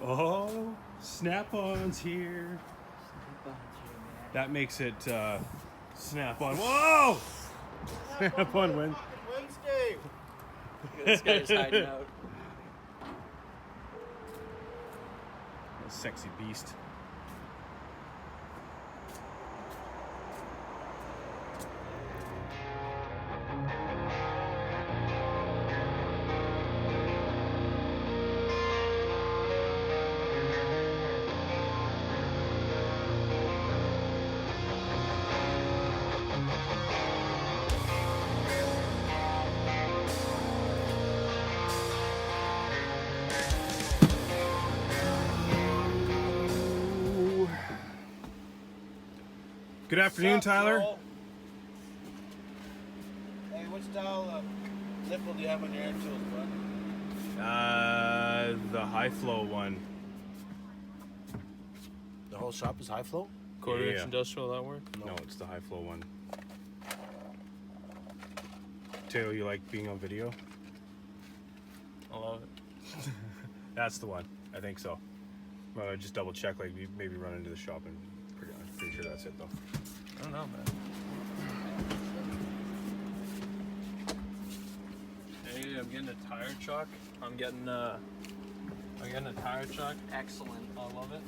Oh, Snap-on's here. That makes it Snap-on. Whoa! Snap-on Wednesday. This guy's hiding out. Sexy beast. Good afternoon, What's up, Tyler. Joel? Hey, what style of nipple do you have on your air tools, bud? The high flow one. The whole shop is high flow? Quarter-inch Yeah. industrial, that work? No, it's the high flow one. Taylor, you like being on video? I love it. That's the one. I think so. Just double check, like maybe run into the shop and I'm pretty sure that's it though. I don't know, man. Hey, I'm getting a tire chuck. I'm getting a tire chuck. Excellent. I love it.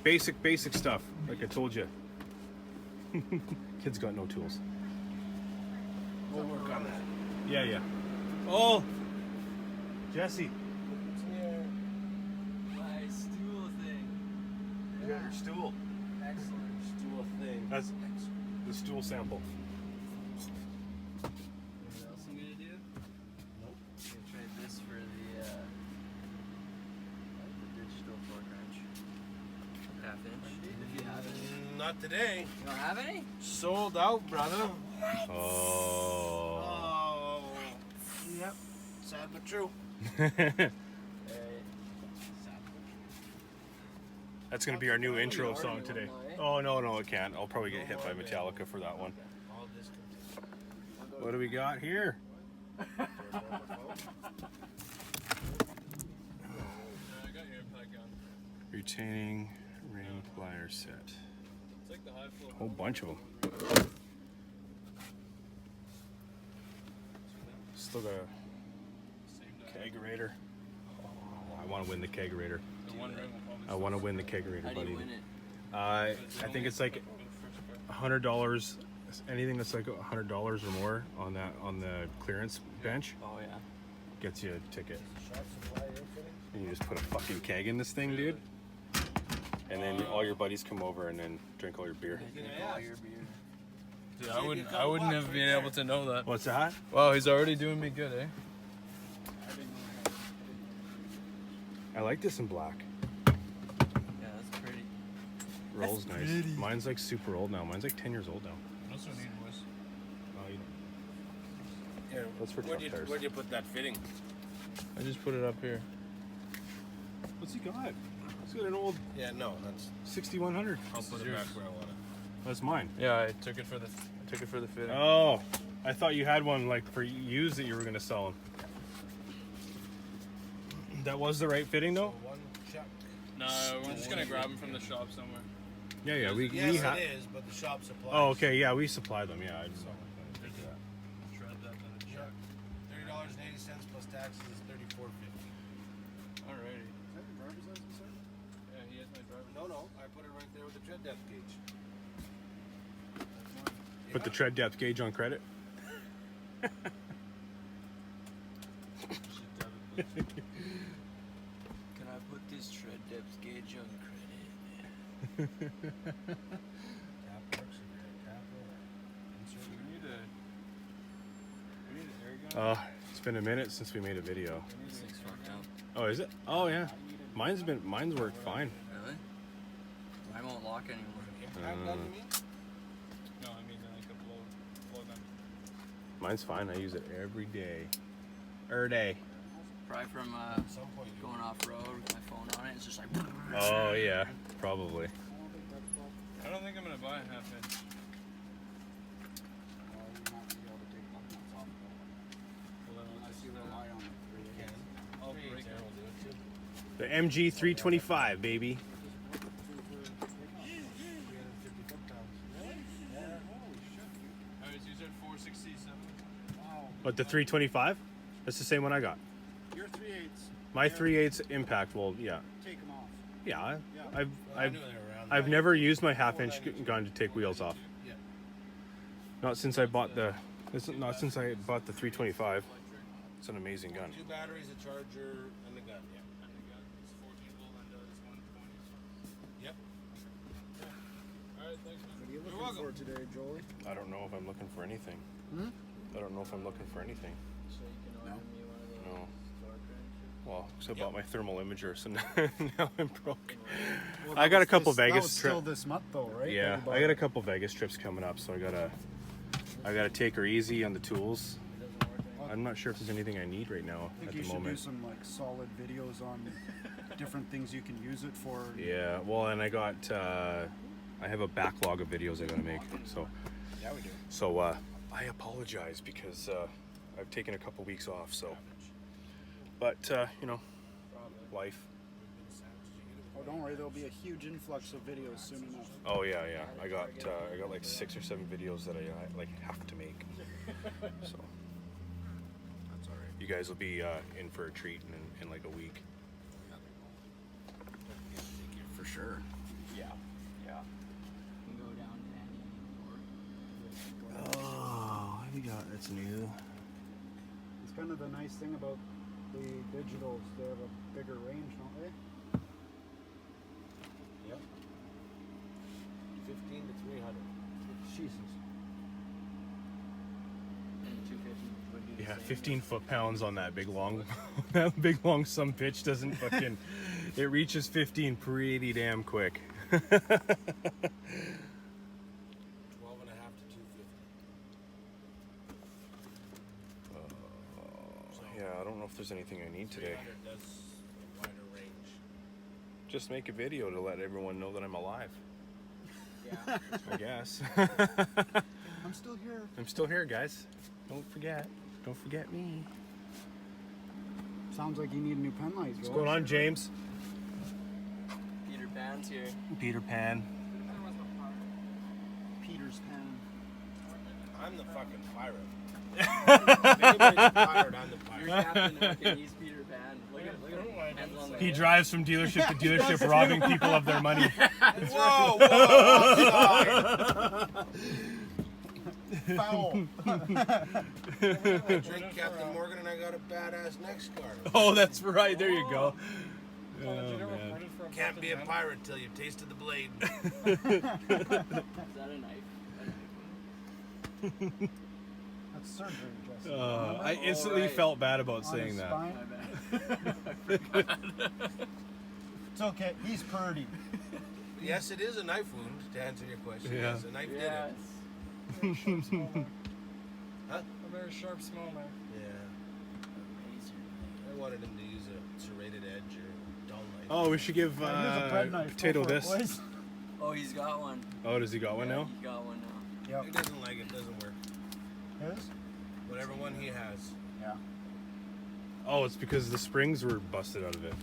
Basic stuff. Like I told you. Kid's got no tools. We'll work on that. Yeah. Oh, Jesse. It's here. My stool thing. You got your stool. Excellent. Stool thing. That's the stool sample. What else I'm gonna do? Nope. I'm gonna try this for the digital torque wrench. Half-inch. If you have it. Not today. You don't have any? Sold out, brother. Oh. Oh. Yep. Sad but true. That's gonna be our new intro song today. Oh no, it can't. I'll probably get hit by Metallica for that one. All discontinued. What do we got here? I got your impact gun. Retaining ring plier set. It's like the high flow. Whole bunch of them. Still got a kegerator. Oh, I want to win the kegerator. The one ring will probably I want to win the kegerator, How do buddy. you win it? I think it's like $100. Anything that's like $100 or more on the clearance bench Oh yeah. gets you a ticket. Shop supply air fitting. And you just put a fucking keg in this thing, dude. And then all your buddies come over and then drink all your beer. Dude, I wouldn't have been able to know that. What's that? Wow, he's already doing me good, eh? I like this in black. Yeah, that's pretty. Rolls nice. pretty. Mine's like super old now. Mine's like 10 years old now. Also need was. Oh, Here, That's for where'd truck tires. you put that fitting? I just put it up here. What's he got? He's got an old Yeah, no, that's. 6100. I'll put it back where I want it. That's mine. Yeah, I took it for the fitting. Oh, I thought you had one like for use that you were gonna sell them. That was the right fitting though. One chuck. No, we're just gonna grab them from the shop somewhere. Yeah. We Yes, have. it is, but the shop supplies. Oh, okay. Yeah, we supply them. Yeah. Shred that in the chuck. $30.80 plus taxes is $34.50. Alrighty. Is that your driver's license, sir? Yeah, he has my driver's. No, I put it right there with the tread depth gauge. Put the tread depth gauge on credit. Can I put this tread depth gauge on credit? Cap works if you're a cap or insert. We need an air gun. It's been a minute since we made a video. This thing's fucked up. Oh, is it? Oh, yeah. Mine's worked fine. Really? Mine won't lock anymore. Impact gun, you mean? No, I mean like a blow gun. Mine's fine. I use it every day. Day. Probably from At some point, you going off road with my phone on it. It's just like. Oh, yeah. Probably. I don't think I'm gonna buy a half inch. Well, then I'll just can. I'll break it. The MG 325, baby. What, the 325? That's the same one I got. Your 3/8. My 3/8 impact. Well, yeah, Take them off. yeah. Yeah. I've never used my half-inch gun to take wheels off. Yeah. Not since I bought the. Not since I bought the 325. It's an amazing gun. 2 batteries, a charger, and the gun. Yeah. Yep. What are you looking for today, Jolie? I don't know if I'm looking for anything. Hmm? I don't know if I'm looking for anything. So you can order me one of those. No. torque wrenches. Well, because I bought my thermal imager, so now I'm broke. Well, I got a couple that was Vegas still trips. this month though, right? Yeah, That you I got a bought? couple Vegas trips coming up, so I gotta take her easy on the tools. It doesn't work anymore. I'm not sure if there's anything I need right now I think at you the should do moment. some like solid videos on different things you can use it for. Yeah, well, and I have a backlog of videos I gotta make. So, Yeah, we do. so I apologize because I've taken a couple weeks off. So, but you know, life. Oh, don't worry, there'll be a huge influx of videos soon enough. Oh yeah. I got like 6 or 7 videos that I like have to make. So that's all right. You guys will be in for a treat in like a week. For sure. Yeah. You can go down to any Oh, what do we got? That's new. It's kind of the nice thing about the digitals. They have a bigger range, don't they? Yep. 15 to 300. Jesus. and 250 would do the Yeah, same. 15 foot-pounds on that big long, that big long some pitch doesn't fucking. It reaches 15 pretty damn quick. 12 and a half to 250. Yeah, I don't know if there's anything I need today. 300 does a wider range. Just make a video to let everyone know that I'm alive. Yeah. I guess. I'm still here. I'm still here, guys. Don't forget. Don't forget me. Sounds like you need new pen lights, What's going on, James? Peter Pan's here. Peter Pan. Peter's pen. I'm the fucking pirate. If anybody's a pirate, I'm the You're pirate. Captain Hook and he's Peter Pan. Look at him on He drives from dealership to dealership, robbing people of their money. Whoa, Foul. I drink Captain Morgan and I got a badass next card. Oh, that's right. There you go. Oh, Did you ever man. put it for a Can't be a Captain pirate till you've tasted the blade. Is that a knife? That's surgery, Justin. I instantly right. felt bad about On saying his that. spine. My bad. It's okay. He's purdy. Yes, it is a knife wound, to answer your question. Yeah. Yes, a knife did Yes. it. A very sharp small knife. Yeah. I wanted him to use a serrated edge or dull knife. Oh, we should give Here's a bread knife. Potato Go for it, this. boys. Oh, he's got one. Oh, does he got one now? He got one now. Yep. He doesn't like it, doesn't work. His? Whatever one he has. Yeah. Oh, it's because the springs were busted out of it,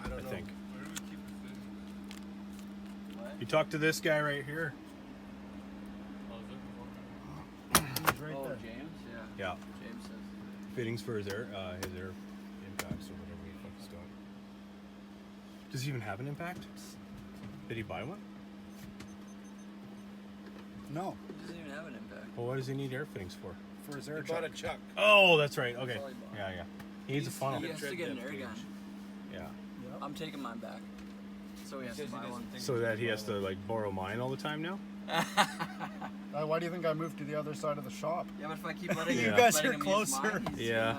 I don't I know. think. Where do we keep the food? What? You talk to this guy right here. Oh, is it? He's right Oh, there. James? Yeah. Yeah. James says. Fittings for his air impacts or whatever he fuck he's got. Does he even have an impact? Did he buy one? No, He doesn't even have an impact. Well, what does he need air fittings for? for his He air bought a check. chuck. Oh, that's right. Okay. That's all he bought. Yeah. He needs a funnel. He has to get an air gun. Yeah. Yep. I'm taking mine back. So he has to Says he buy doesn't one. think So that he has to like borrow mine all the time now? Why do you think I moved to the other side of the shop? Yeah, but if I keep letting You him, guys letting are him use closer. mine, he's Yeah.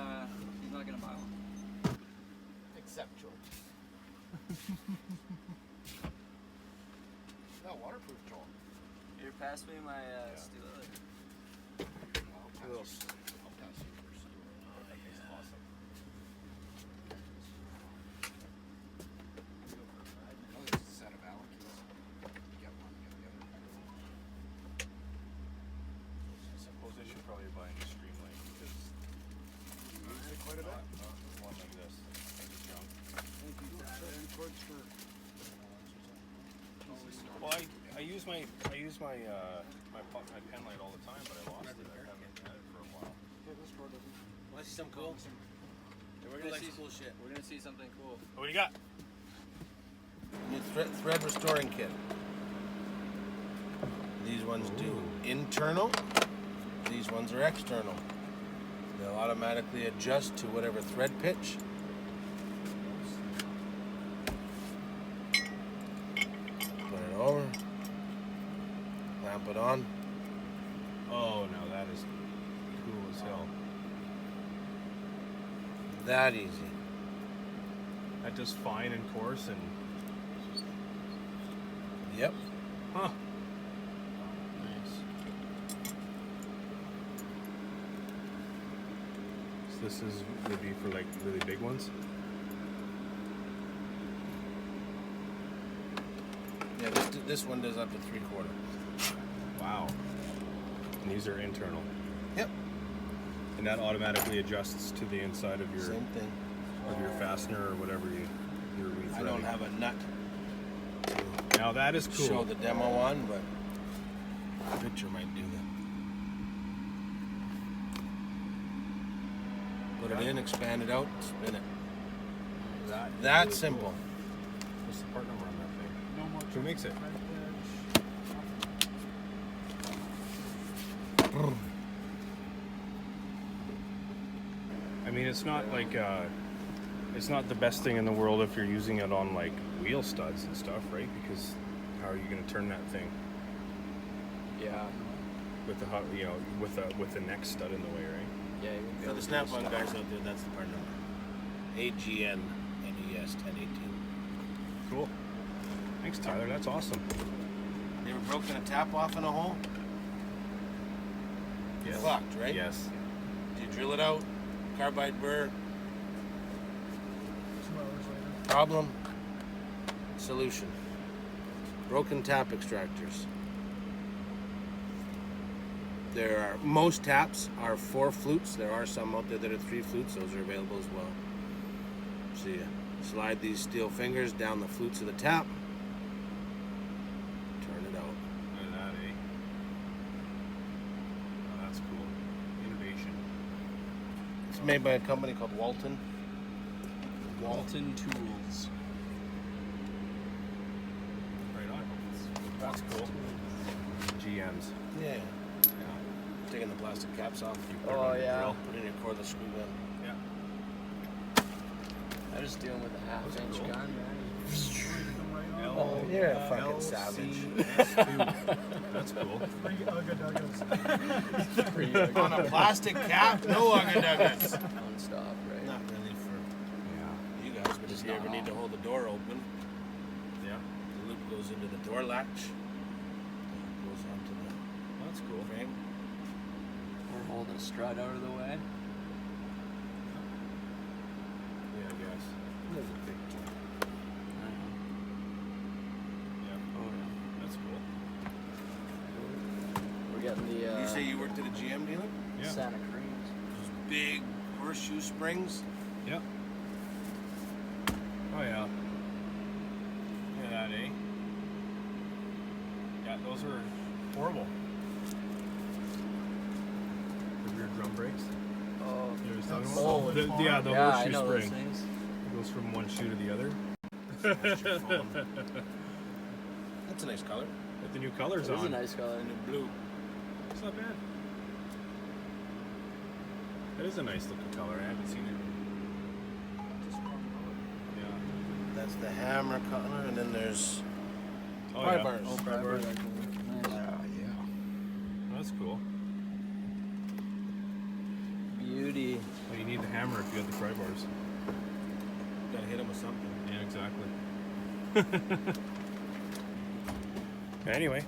he's not gonna buy one. Except George. No, waterproof, Joel. Here, pass me my steel. I'll pass you first. Awesome. It's a set of Allen keys. You get one, you get the other. I suppose I should probably buy a Streamlight because You use it quite a bit. one like this. I think it's junk. use my my pen light all the time, but I lost it. I haven't had it for a while. Want to see something cool? We're Who gonna likes see cool shit? We're gonna see something cool. What do you got? New thread restoring kit. These ones do internal. These ones are external. They'll automatically adjust to whatever thread pitch. Put it over. Clamp it on. Oh, now that is cool as hell. That easy. That does fine and coarse and. Yep. Huh. Nice. So this would be for like really big ones. Yeah, this one does up to 3/4. Wow. And these are internal. Yep. And that automatically adjusts to the inside of your Same thing. fastener or whatever you're rethreading. I don't have a nut Now that is to cool. show the demo on, but the picture might do that. Put it in, expand it out, spin it. That's simple. What's the part number on that thing? No more. Who makes it? I mean, it's not like it's not the best thing in the world if you're using it on like wheel studs and stuff, right? Because how are you going to turn that thing Yeah. with the with the neck stud in the way, right? Yeah. For the Snap-on guys out there, that's the part number. AGN NES 1018. Cool. Thanks, Tyler. That's awesome. You ever broken a tap off in a hole? Yes. Locked, right? Yes. Do you drill it out? Carbide burr? 2 hours later. Problem? Solution. Broken tap extractors. There are, most taps are 4 flutes. There are some out there that are 3 flutes. Those are available as well. So you slide these steel fingers down the flutes of the tap. Turn it out. Look at that, eh? Oh, that's cool. Innovation. It's made by a company called Walton. Walton Tools. Right on. That's cool. GMs. Yeah. Taking the plastic caps off. You put it Oh, on the yeah. drill, put in your cordless screw gun. Yeah. I'm just dealing with a half-inch cool. gun, man. Oh, you're a fucking savage. That's cool. 3 Ugga Duggas. On a plastic cap, no Ugga Duggas. Non-stop, right? Not really for Yeah. you guys, but if you ever need to hold the door open, Yeah. the loop goes into the door latch. It goes onto the That's cool. frame. Or hold a strut out of the way. Yeah, I guess. There's a big joint. Yeah. Oh, yeah. That's cool. We're getting the You say you worked at a GM dealer? Yeah. Santa Cruz. Those big horseshoe springs. Yep. Oh yeah. Yeah, that, eh? Yeah, those are horrible. The rear drum brakes. Oh, You know what I'm That's talking Oh, about? so The far. yeah, the yeah, I horseshoe know those spring. things. It goes from one shoe to the other. That's a nice color. With the new colors It is on. a nice color. And the blue. It's not bad. That is a nice looking color. I haven't seen it. Yeah. That's the hammer color, and then there's Oh, pry yeah. bars. Oh, pry bars. Nice. Oh, that's cool. Beauty. Well, you need the hammer if you have the pry bars. Gotta hit them with something. Yeah, exactly. Anyway,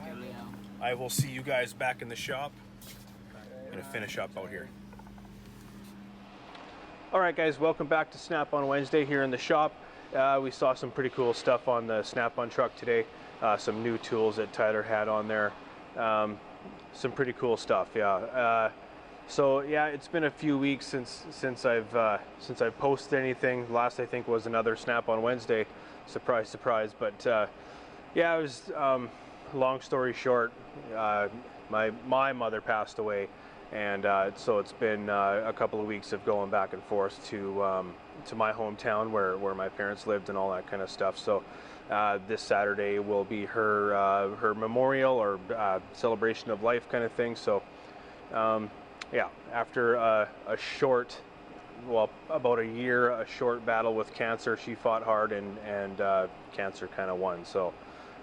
I will see you guys back in the shop. I'm gonna finish up out here. All right, guys, welcome back to Snap on Wednesday here in the shop. We saw some pretty cool stuff on the Snap-on truck today. Some new tools that Tyler had on there. Some pretty cool stuff, yeah. So yeah, it's been a few weeks since I've posted anything. Last I think was another Snap on Wednesday. Surprise, surprise. But yeah, I was long story short, my mother passed away, and so it's been a couple of weeks of going back and forth to my hometown where my parents lived and all that kind of stuff. So this Saturday will be her memorial or celebration of life kind of thing. So yeah, after a short, well, about a year, a short battle with cancer, she fought hard, and cancer kind of won. So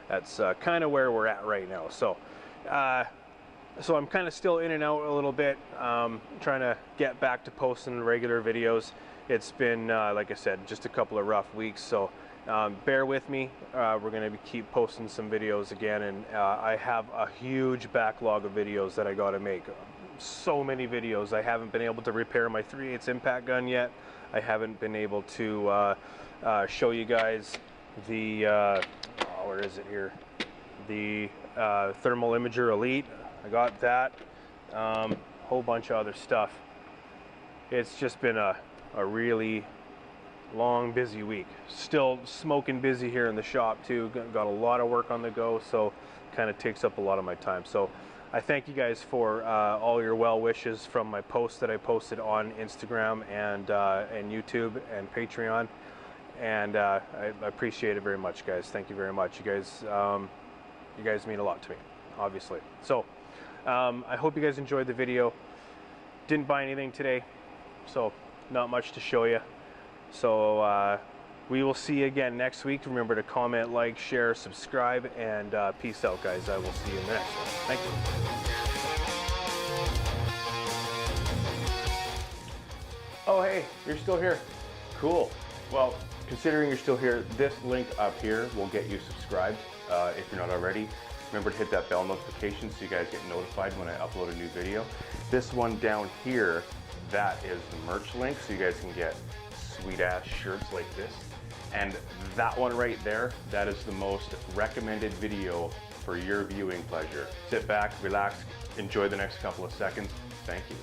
that's kind of where we're at right now. So so I'm kind of still in and out a little bit, trying to get back to posting regular videos. It's been, like I said, just a couple of rough weeks, so bear with me. We're going to keep posting some videos again, and I have a huge backlog of videos that I got to make. So many videos. I haven't been able to repair my 3/8 impact gun yet. I haven't been able to show you guys the, where is it here? The Thermal Imager Elite. I got that. Whole bunch of other stuff. It's just been a really long, busy week. Still smoking busy here in the shop too. Got a lot of work on the go, so kind of takes up a lot of my time. So I thank you guys for all your well wishes from my posts that I posted on Instagram and YouTube and Patreon, and I appreciate it very much, guys. Thank you very much. You guys mean a lot to me, obviously. So I hope you guys enjoyed the video. Didn't buy anything today, so not much to show you. So we will see you again next week. Remember to comment, like, share, subscribe, and peace out, guys. I will see you in the next one. Thank you. Oh, hey, you're still here. Cool. Well, considering you're still here, this link up here will get you subscribed if you're not already. Remember to hit that bell notification so you guys get notified when I upload a new video. This one down here, that is the merch link, so you guys can get sweet ass shirts like this. And that one right there, that is the most recommended video for your viewing pleasure. Sit back, relax, enjoy the next couple of seconds. Thank you.